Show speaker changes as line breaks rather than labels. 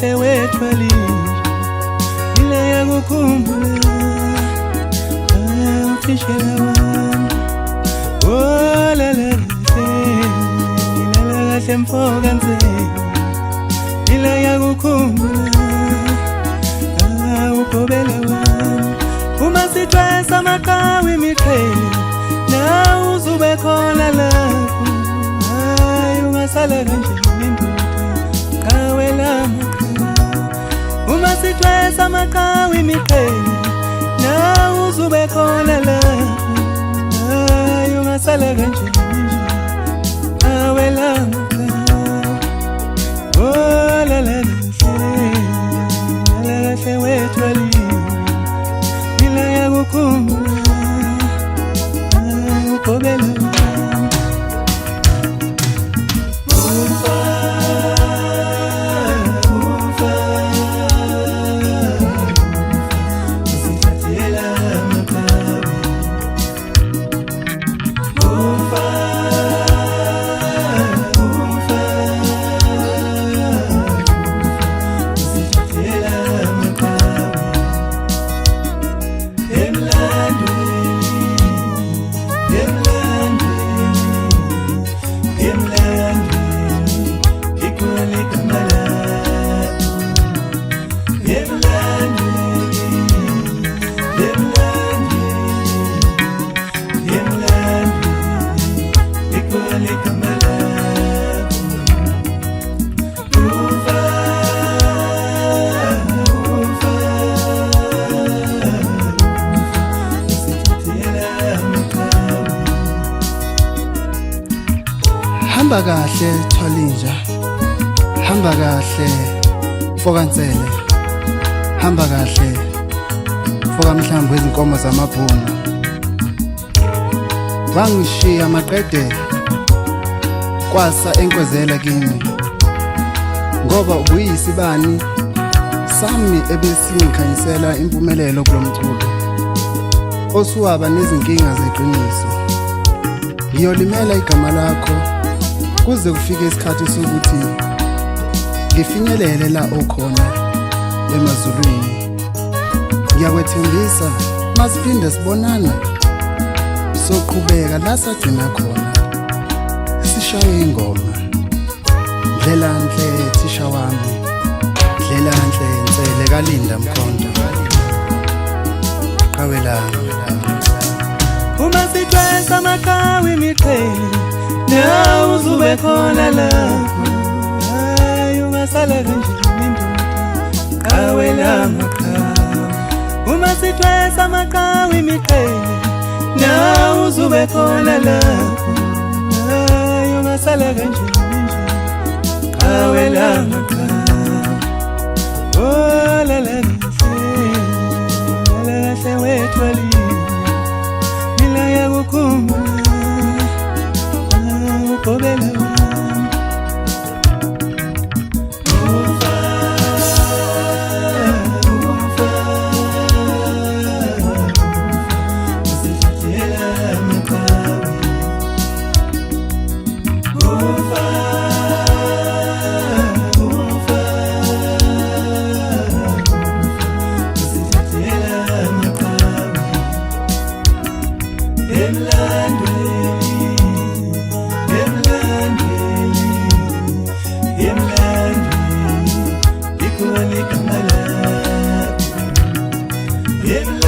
kahle wethu ile yakukhumbula ufishela wami oh la la kahle mfoka nzeni ile yakukhumbula ugobela wami uma sithwesa amaqhawe imiqhele na uzube khona lapho hayi ungasala kanjani ndoda qawe lami uma sithwesa amaqhawe imiqhele na uzube khona lapho hayi ungasala kanjani qawe lami oh la la kahle wethu ila yakukhumbula ugobela hamba kahle Thwalinja hamba kahle Mfokantsele hamba kahle Mfoka Mhlambu izinkomo zamabhunu wangishiya maqede kwasa enkwezela kimi ngoba ubuyisibani sami ebesingikhanyisela impumelelo kulomculo osuwaba nezinkinga zeqiniso ngiyolimela igama lakho kuze kufike isikhathi sokuthi ngifinyelele la okhona emazulwini ngiyakwethembisa masiphinde sibonana soqhubeka la sagcina khona sishaye ingoma Ndlelanhle thisha wami Ndlelanhle Ntsele kaLinda Mkhonto qawe lami uma sithwesa amaqhawe imiqhele na uzube khona lapho hayi ungasala kanjani ndoda qawe lami uma sithwesa amaqhawe imiqhele na uzube khona lapho hayi ungasala kanjani qawe lami oh la la kahle wethu ila yakukhumbula ugobela wami
Yeah.